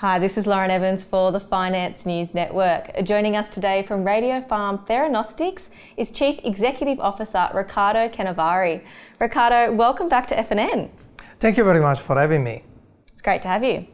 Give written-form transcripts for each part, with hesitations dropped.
Hi, this is Lauren Evans for the Finance News Network. Joining us today from Radiofarm Theragnostics is Chief Executive Officer Riccardo Canevari. Riccardo, welcome back to FNN. Thank you very much for having me. It's great to have you.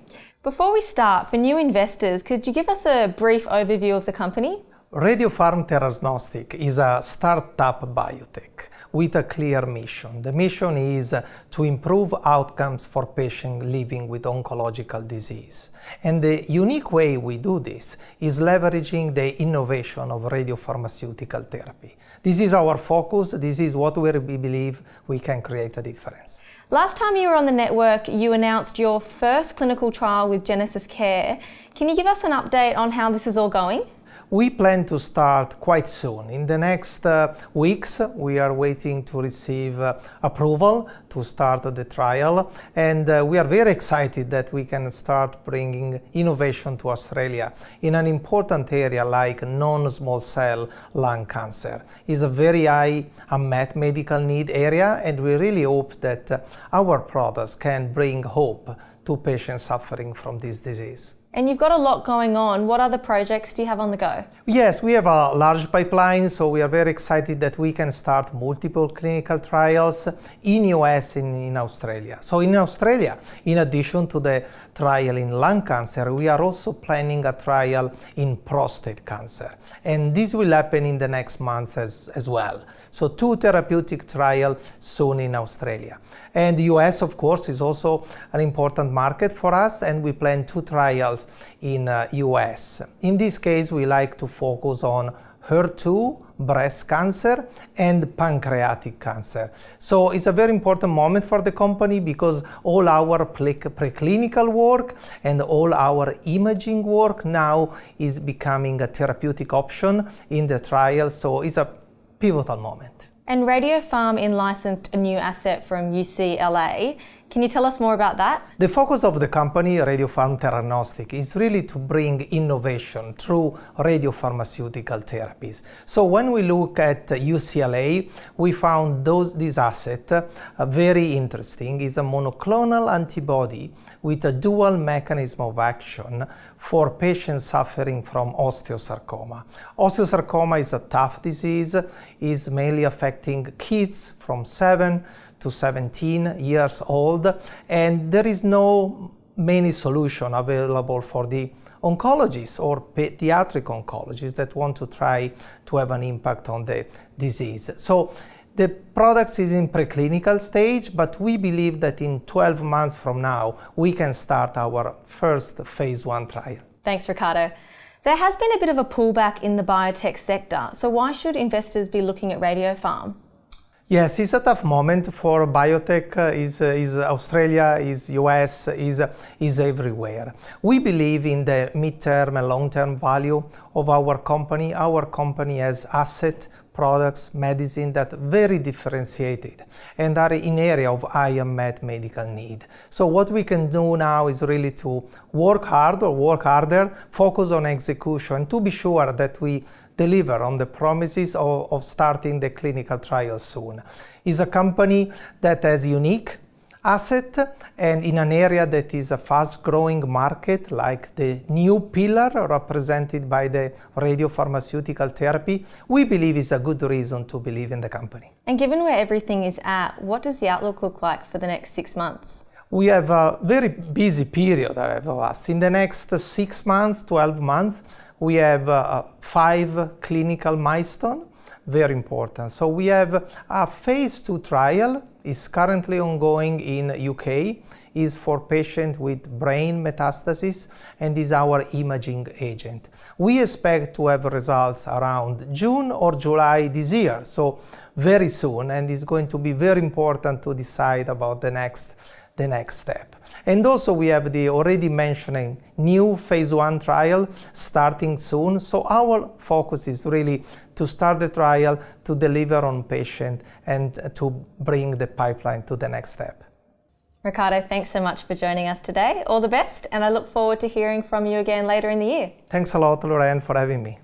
Before we start, for new investors, could you give us a brief overview of the company? Radiofarm Theragnostic is a startup biotech with a clear mission. The mission is to improve outcomes for patients living with oncological disease. And the unique way we do this is leveraging the innovation of radiopharmaceutical therapy. This is our focus. This is what we believe we can create a difference. Last time you were on the network, you announced your first clinical trial with Genesis Care. Can you give us an update on how this is all going? We plan to start quite soon. In the next weeks, we are waiting to receive approval to start the trial, and we are very excited that we can start bringing innovation to Australia in an important area like non-small cell lung cancer. It's a very high unmet medical need area, and we really hope that our products can bring hope to patients suffering from this disease. And you've got a lot going on. What other projects do you have on the go? Yes, we have a large pipeline, so we are very excited that we can start multiple clinical trials in US and in Australia. So in Australia, in addition to the trial in lung cancer, we are also planning a trial in prostate cancer. And this will happen in the next months as well. So 2 therapeutic trials soon in Australia. And the US, of course, is also an important market for us, and we plan 2 trials in US. In this case, we like to focus on HER2, breast cancer, and pancreatic cancer. So it's a very important moment for the company because all our preclinical work and all our imaging work now is becoming a therapeutic option in the trial. So it's a pivotal moment. And Radiofarm in-licensed a new asset from UCLA. Can you tell us more about that? The focus of the company, Radiofarm Theragnostic, is really to bring innovation through radiopharmaceutical therapies. So when we look at UCLA, we found this asset very interesting. It's a monoclonal antibody with a dual mechanism of action for patients suffering from osteosarcoma. Osteosarcoma is a tough disease. It's mainly affecting kids from 7 to 17 years old, and there is no many solution available for the oncologists or pediatric oncologists that want to try to have an impact on the disease. So the product is in preclinical stage, but we believe that in 12 months from now, we can start our first phase 1 trial. Thanks, Riccardo. There has been a bit of a pullback in the biotech sector, so why should investors be looking at Radiofarm? Yes, it's a tough moment for biotech. Is Australia, is US, is everywhere. We believe in the mid-term and long-term value of our company. Our company has asset, products, medicine that are very differentiated and are in area of high unmet medical need. So what we can do now is really to work harder, focus on execution to be sure that we deliver on the promises of starting the clinical trial soon. It's a company that has unique asset and in an area that is a fast-growing market like the new pillar represented by the radiopharmaceutical therapy, we believe is a good reason to believe in the company. And given where everything is at, what does the outlook look like for the next 6 months? We have a very busy period ahead of us. In the next 6 months, 12 months, we have 5 clinical milestones, very important. So we have a phase 2 trial, is currently ongoing in UK, is for patients with brain metastasis, and is our imaging agent. We expect to have results around June or July this year, so very soon, and it's going to be very important to decide about the next step. And also we have the already mentioning new phase 1 trial starting soon. So our focus is really to start the trial, to deliver on patient, and to bring the pipeline to the next step. Riccardo, thanks so much for joining us today. All the best, and I look forward to hearing from you again later in the year. Thanks a lot, Lorraine, for having me.